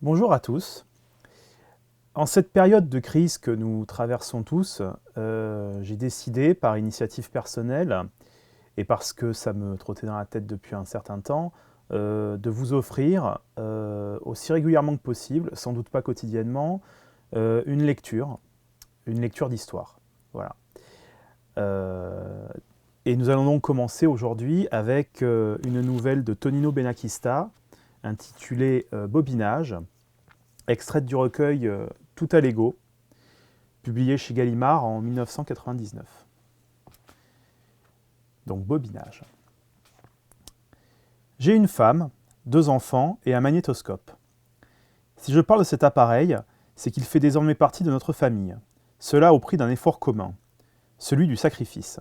Bonjour à tous. En cette période de crise que nous traversons tous, j'ai décidé par initiative personnelle et parce que ça me trottait dans la tête depuis un certain temps, de vous offrir aussi régulièrement que possible, sans doute pas quotidiennement, une lecture d'histoire. Voilà. Euh, et nous allons donc commencer aujourd'hui avec une nouvelle de Tonino Benakista intitulée Bobinage, extraite du recueil Tout à l'ego, publié chez Gallimard en 1999. Donc bobinage. J'ai une femme, 2 enfants et un magnétoscope. Si je parle de cet appareil, c'est qu'il fait désormais partie de notre famille. Cela au prix d'un effort commun, celui du sacrifice.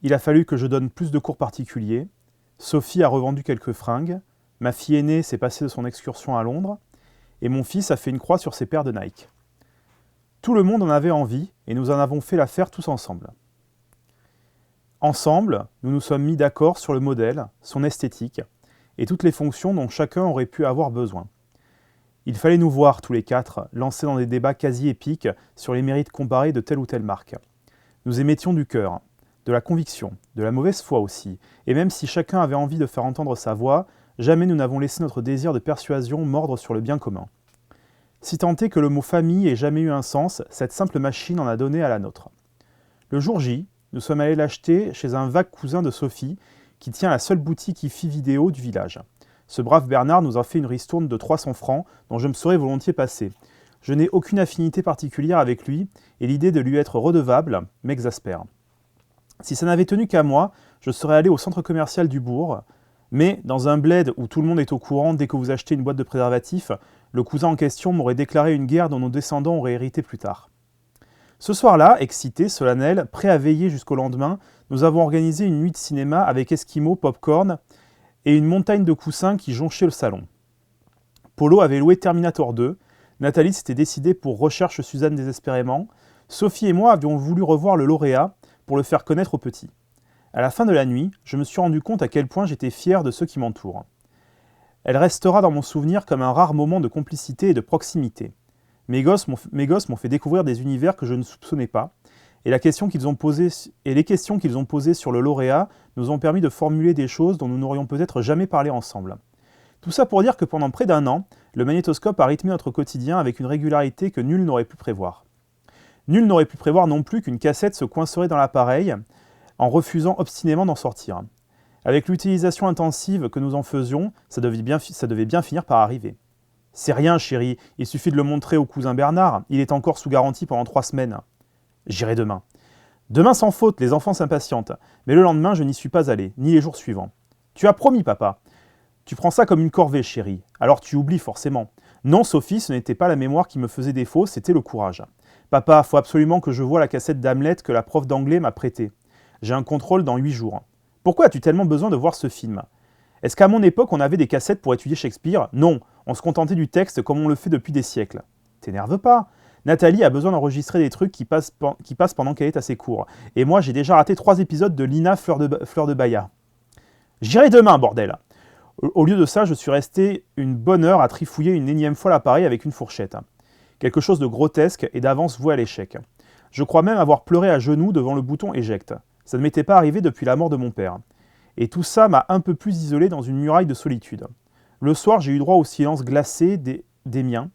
Il a fallu que je donne plus de cours particuliers. Sophie a revendu quelques fringues. Ma fille aînée s'est passée de son excursion à Londres. Et mon fils a fait une croix sur ses paires de Nike. Tout le monde en avait envie et nous en avons fait l'affaire tous ensemble. Ensemble, nous nous sommes mis d'accord sur le modèle, son esthétique et toutes les fonctions dont chacun aurait pu avoir besoin. Il fallait nous voir tous les 4 lancés dans des débats quasi épiques sur les mérites comparés de telle ou telle marque. Nous émettions du cœur, de la conviction, de la mauvaise foi aussi, et même si chacun avait envie de faire entendre sa voix, jamais nous n'avons laissé notre désir de persuasion mordre sur le bien commun. Si tant est que le mot famille ait jamais eu un sens, cette simple machine en a donné à la nôtre. Le jour J, nous sommes allés l'acheter chez un vague cousin de Sophie, qui tient la seule boutique hi-fi vidéo du village. Ce brave Bernard nous a fait une ristourne de 300 francs, dont je me serais volontiers passé. Je n'ai aucune affinité particulière avec lui, et l'idée de lui être redevable m'exaspère. Si ça n'avait tenu qu'à moi, je serais allé au centre commercial du bourg, mais dans un bled où tout le monde est au courant dès que vous achetez une boîte de préservatifs, le cousin en question m'aurait déclaré une guerre dont nos descendants auraient hérité plus tard. Ce soir-là, excité, solennel, prêt à veiller jusqu'au lendemain, nous avons organisé une nuit de cinéma avec esquimaux, pop-corn et une montagne de coussins qui jonchaient le salon. Polo avait loué Terminator 2, Nathalie s'était décidée pour Recherche Suzanne désespérément, Sophie et moi avions voulu revoir le lauréat pour le faire connaître aux petits. À la fin de la nuit, je me suis rendu compte à quel point j'étais fier de ceux qui m'entourent. Elle restera dans mon souvenir comme un rare moment de complicité et de proximité. Mes gosses m'ont fait découvrir des univers que je ne soupçonnais pas, et les questions qu'ils ont posées sur le lauréat nous ont permis de formuler des choses dont nous n'aurions peut-être jamais parlé ensemble. Tout ça pour dire que pendant près d'1 an, le magnétoscope a rythmé notre quotidien avec une régularité que nul n'aurait pu prévoir. Nul n'aurait pu prévoir non plus qu'une cassette se coincerait dans l'appareil en refusant obstinément d'en sortir. Avec l'utilisation intensive que nous en faisions, ça devait bien finir par arriver. C'est rien, chérie, il suffit de le montrer au cousin Bernard, il est encore sous garantie pendant 3 semaines. J'irai demain. Demain sans faute, les enfants s'impatientent, mais le lendemain je n'y suis pas allé, ni les jours suivants. Tu as promis, papa. Tu prends ça comme une corvée, chérie, alors tu oublies forcément. Non, Sophie, ce n'était pas la mémoire qui me faisait défaut, c'était le courage. Papa, faut absolument que je voie la cassette d'Hamlet que la prof d'anglais m'a prêtée. J'ai un contrôle dans 8 jours. Pourquoi as-tu tellement besoin de voir ce film? Est-ce qu'à mon époque, on avait des cassettes pour étudier Shakespeare? Non, on se contentait du texte comme on le fait depuis des siècles. T'énerve pas. Nathalie a besoin d'enregistrer des trucs qui passent pendant qu'elle est à ses cours. Et moi, j'ai déjà raté 3 épisodes de Lina Fleur de Baïa. J'irai demain, bordel. Au lieu de ça, je suis resté une bonne heure à trifouiller une énième fois l'appareil avec une fourchette. Quelque chose de grotesque et d'avance voué à l'échec. Je crois même avoir pleuré à genoux devant le bouton éjecte. Ça ne m'était pas arrivé depuis la mort de mon père. Et tout ça m'a un peu plus isolé dans une muraille de solitude. Le soir, j'ai eu droit au silence glacé des miens,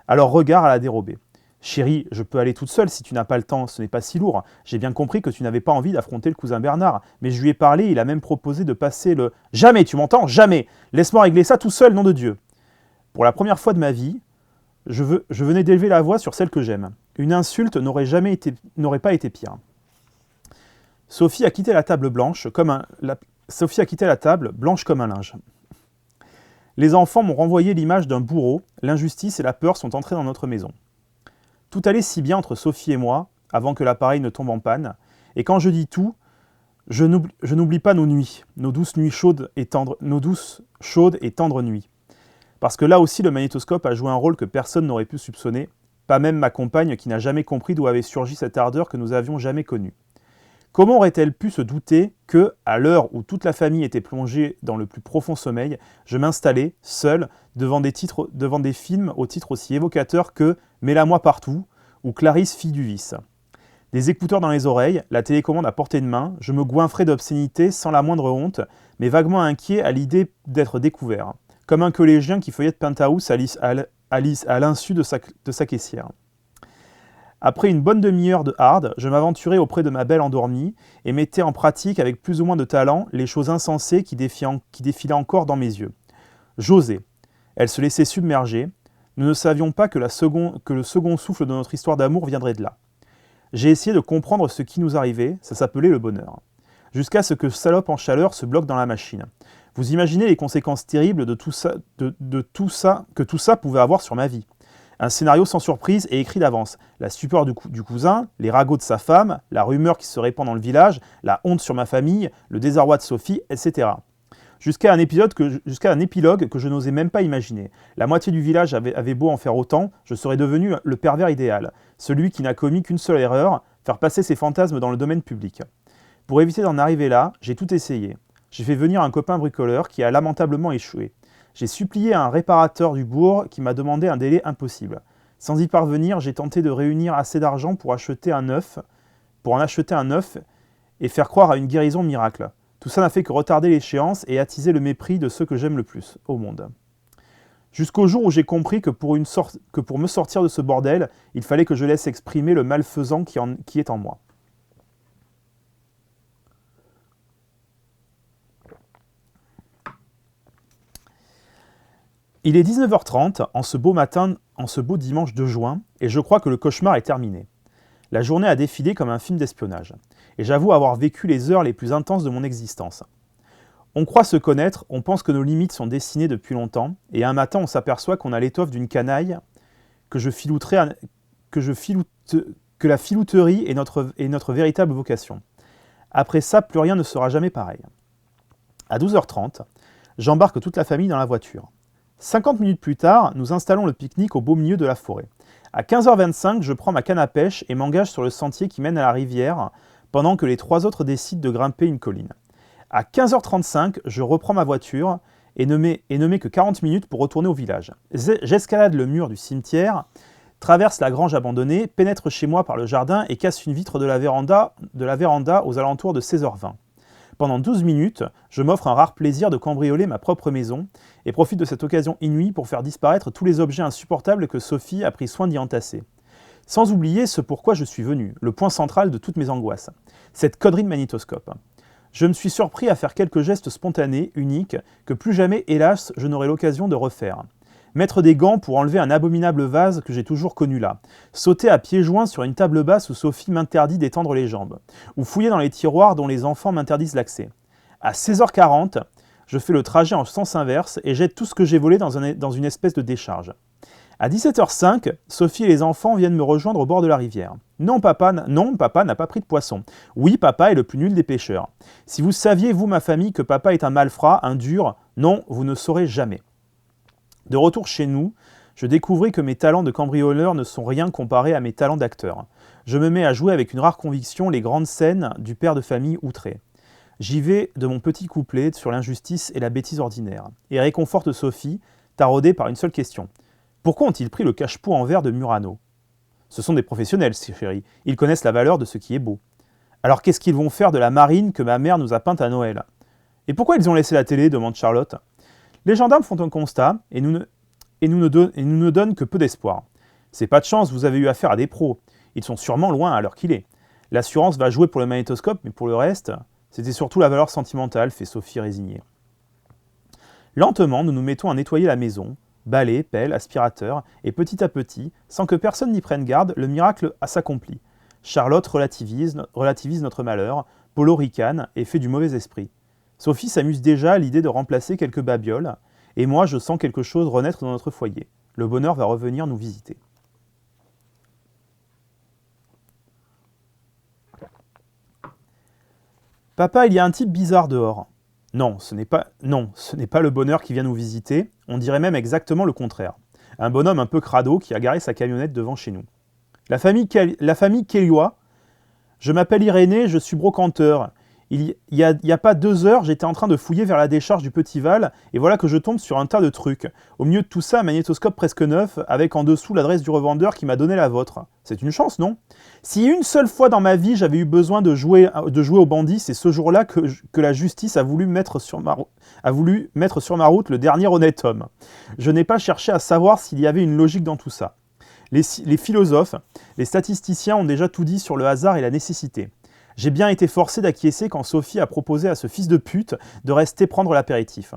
à leur regard à la dérobée. Chérie, je peux aller toute seule si tu n'as pas le temps, ce n'est pas si lourd. J'ai bien compris que tu n'avais pas envie d'affronter le cousin Bernard, mais je lui ai parlé, il a même proposé de passer le... Jamais, tu m'entends? Jamais! Laisse-moi régler ça tout seul, nom de Dieu! Pour la première fois de ma vie, je venais d'élever la voix sur celle que j'aime. Une insulte n'aurait pas été pire. Sophie a quitté la table blanche blanche comme un linge. Les enfants m'ont renvoyé l'image d'un bourreau, l'injustice et la peur sont entrés dans notre maison. Tout allait si bien entre Sophie et moi, avant que l'appareil ne tombe en panne, et quand je dis tout, je n'oublie pas nos nuits, nos douces chaudes et tendres nuits. Parce que là aussi le magnétoscope a joué un rôle que personne n'aurait pu soupçonner, pas même ma compagne qui n'a jamais compris d'où avait surgi cette ardeur que nous avions jamais connue. Comment aurait-elle pu se douter que, à l'heure où toute la famille était plongée dans le plus profond sommeil, je m'installais, seul, devant des films au titre aussi évocateur que Mets-la-moi partout ou Clarisse, fille du vice. Des écouteurs dans les oreilles, la télécommande à portée de main, je me goinfrais d'obscénité sans la moindre honte, mais vaguement inquiet à l'idée d'être découvert, comme un collégien qui feuillette Penthouse à l'insu de sa caissière. Après une bonne demi-heure de hard, je m'aventurais auprès de ma belle endormie et mettais en pratique avec plus ou moins de talent les choses insensées qui défilaient encore dans mes yeux. J'osais. Elle se laissait submerger. Nous ne savions pas que le second souffle de notre histoire d'amour viendrait de là. J'ai essayé de comprendre ce qui nous arrivait, ça s'appelait le bonheur. Jusqu'à ce que Salope en chaleur se bloque dans la machine. Vous imaginez les conséquences terribles de tout ça, que tout ça pouvait avoir sur ma vie. Un scénario sans surprise et écrit d'avance. La stupeur du cousin, les ragots de sa femme, la rumeur qui se répand dans le village, la honte sur ma famille, le désarroi de Sophie, etc. Jusqu'à un épilogue que je n'osais même pas imaginer. La moitié du village avait beau en faire autant, je serais devenu le pervers idéal. Celui qui n'a commis qu'une seule erreur, faire passer ses fantasmes dans le domaine public. Pour éviter d'en arriver là, j'ai tout essayé. J'ai fait venir un copain bricoleur qui a lamentablement échoué. J'ai supplié un réparateur du bourg qui m'a demandé un délai impossible. Sans y parvenir, j'ai tenté de réunir assez d'argent pour en acheter un neuf et faire croire à une guérison miracle. Tout ça n'a fait que retarder l'échéance et attiser le mépris de ceux que j'aime le plus au monde. Jusqu'au jour où j'ai compris que pour me sortir de ce bordel, il fallait que je laisse exprimer le malfaisant qui est en moi. Il est 19h30 en ce beau dimanche de juin, et je crois que le cauchemar est terminé. La journée a défilé comme un film d'espionnage, et j'avoue avoir vécu les heures les plus intenses de mon existence. On croit se connaître, on pense que nos limites sont dessinées depuis longtemps, et un matin on s'aperçoit qu'on a l'étoffe d'une canaille, que la filouterie est notre véritable vocation. Après ça, plus rien ne sera jamais pareil. À 12h30, j'embarque toute la famille dans la voiture. 50 minutes plus tard, nous installons le pique-nique au beau milieu de la forêt. À 15h25, je prends ma canne à pêche et m'engage sur le sentier qui mène à la rivière, pendant que les trois autres décident de grimper une colline. À 15h35, je reprends ma voiture et ne mets que 40 minutes pour retourner au village. J'escalade le mur du cimetière, traverse la grange abandonnée, pénètre chez moi par le jardin et casse une vitre de la véranda aux alentours de 16h20. Pendant 12 minutes, je m'offre un rare plaisir de cambrioler ma propre maison et profite de cette occasion inouïe pour faire disparaître tous les objets insupportables que Sophie a pris soin d'y entasser. Sans oublier ce pourquoi je suis venu, le point central de toutes mes angoisses, cette connerie de magnétoscope. Je me suis surpris à faire quelques gestes spontanés, uniques, que plus jamais, hélas, je n'aurai l'occasion de refaire. Mettre des gants pour enlever un abominable vase que j'ai toujours connu là. Sauter à pieds joints sur une table basse où Sophie m'interdit d'étendre les jambes. Ou fouiller dans les tiroirs dont les enfants m'interdisent l'accès. À 16h40, je fais le trajet en sens inverse et jette tout ce que j'ai volé dans une espèce de décharge. À 17h05, Sophie et les enfants viennent me rejoindre au bord de la rivière. Non, papa n'a pas pris de poisson. Oui, papa est le plus nul des pêcheurs. Si vous saviez, vous, ma famille, que papa est un malfrat, un dur, non, vous ne saurez jamais. De retour chez nous, je découvris que mes talents de cambrioleur ne sont rien comparés à mes talents d'acteur. Je me mets à jouer avec une rare conviction les grandes scènes du père de famille outré. J'y vais de mon petit couplet sur l'injustice et la bêtise ordinaire, et réconforte Sophie, taraudée par une seule question. Pourquoi ont-ils pris le cache-pot en verre de Murano ? Ce sont des professionnels, chérie, ils connaissent la valeur de ce qui est beau. Alors qu'est-ce qu'ils vont faire de la marine que ma mère nous a peinte à Noël ? Et pourquoi ils ont laissé la télé ? Demande Charlotte. Les gendarmes font un constat et nous ne donnent que peu d'espoir. C'est pas de chance, vous avez eu affaire à des pros. Ils sont sûrement loin à l'heure qu'il est. L'assurance va jouer pour le magnétoscope, mais pour le reste, c'était surtout la valeur sentimentale, fait Sophie résignée. Lentement, nous nous mettons à nettoyer la maison, balai, pelle, aspirateur, et petit à petit, sans que personne n'y prenne garde, le miracle s'accomplit. Charlotte relativise notre malheur, Polo ricane et fait du mauvais esprit. Sophie s'amuse déjà à l'idée de remplacer quelques babioles, et moi je sens quelque chose renaître dans notre foyer. Le bonheur va revenir nous visiter. Papa, il y a un type bizarre dehors. Non, ce n'est pas le bonheur qui vient nous visiter, on dirait même exactement le contraire. Un bonhomme un peu crado qui a garé sa camionnette devant chez nous. La famille Keliois Je m'appelle Irénée, je suis brocanteur. Il y a pas 2 heures, j'étais en train de fouiller vers la décharge du Petit Val, et voilà que je tombe sur un tas de trucs. Au milieu de tout ça, un magnétoscope presque neuf, avec en dessous l'adresse du revendeur qui m'a donné la vôtre. C'est une chance, non? Si une seule fois dans ma vie j'avais eu besoin de jouer au bandit, c'est ce jour-là que la justice a voulu mettre sur ma route le dernier honnête homme. Je n'ai pas cherché à savoir s'il y avait une logique dans tout ça. Les philosophes, les statisticiens ont déjà tout dit sur le hasard et la nécessité. J'ai bien été forcé d'acquiescer quand Sophie a proposé à ce fils de pute de rester prendre l'apéritif.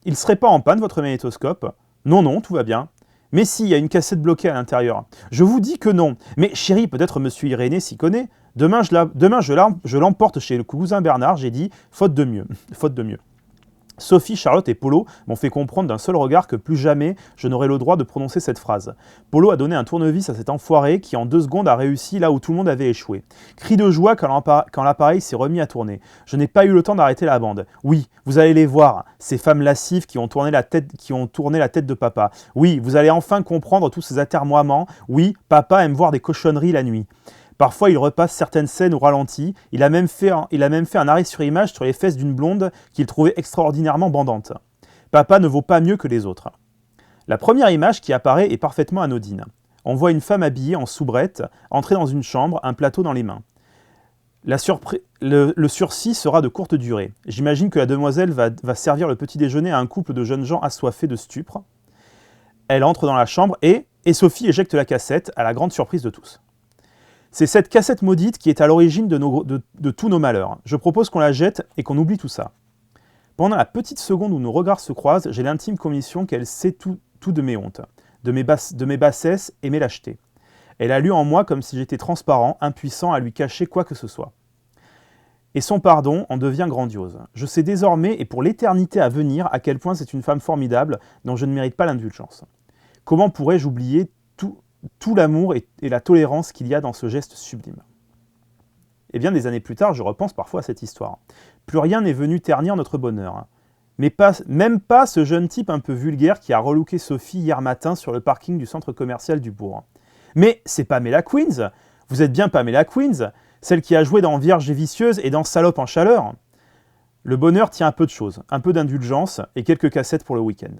Il serait pas en panne, votre magnétoscope? Non, non, tout va bien. Mais si, il y a une cassette bloquée à l'intérieur. Je vous dis que non. Mais chérie, peut-être monsieur Irénée s'y connaît. Demain, je l'emporte chez le cousin Bernard, j'ai dit, faute de mieux. Faute de mieux. Sophie, Charlotte et Polo m'ont fait comprendre d'un seul regard que plus jamais je n'aurais le droit de prononcer cette phrase. Polo a donné un tournevis à cet enfoiré qui en 2 secondes a réussi là où tout le monde avait échoué. Cri de joie quand l'appareil s'est remis à tourner. Je n'ai pas eu le temps d'arrêter la bande. Oui, vous allez les voir, ces femmes lascives qui ont tourné la tête de papa. Oui, vous allez enfin comprendre tous ces atermoiements. Oui, papa aime voir des cochonneries la nuit. Parfois, il repasse certaines scènes au ralenti. Il a même fait un arrêt sur image sur les fesses d'une blonde qu'il trouvait extraordinairement bandante. Papa ne vaut pas mieux que les autres. La première image qui apparaît est parfaitement anodine. On voit une femme habillée en soubrette entrer dans une chambre, un plateau dans les mains. Le sursis sera de courte durée. J'imagine que la demoiselle va servir le petit déjeuner à un couple de jeunes gens assoiffés de stupre. Elle entre dans la chambre et Sophie éjecte la cassette, à la grande surprise de tous. C'est cette cassette maudite qui est à l'origine de tous nos malheurs. Je propose qu'on la jette et qu'on oublie tout ça. Pendant la petite seconde où nos regards se croisent, j'ai l'intime conviction qu'elle sait tout de mes hontes, de mes bassesses et mes lâchetés. Elle a lu en moi comme si j'étais transparent, impuissant à lui cacher quoi que ce soit. Et son pardon en devient grandiose. Je sais désormais, et pour l'éternité à venir, à quel point c'est une femme formidable dont je ne mérite pas l'indulgence. Comment pourrais-je oublier tout l'amour et la tolérance qu'il y a dans ce geste sublime? Et bien des années plus tard, je repense parfois à cette histoire. Plus rien n'est venu ternir notre bonheur. Même pas ce jeune type un peu vulgaire qui a relooké Sophie hier matin sur le parking du centre commercial du bourg. Mais c'est Pamela Queens. Vous êtes bien Pamela Queens, celle qui a joué dans Vierge et vicieuse et dans Salope en chaleur. Le bonheur tient à peu de choses, un peu d'indulgence et quelques cassettes pour le week-end.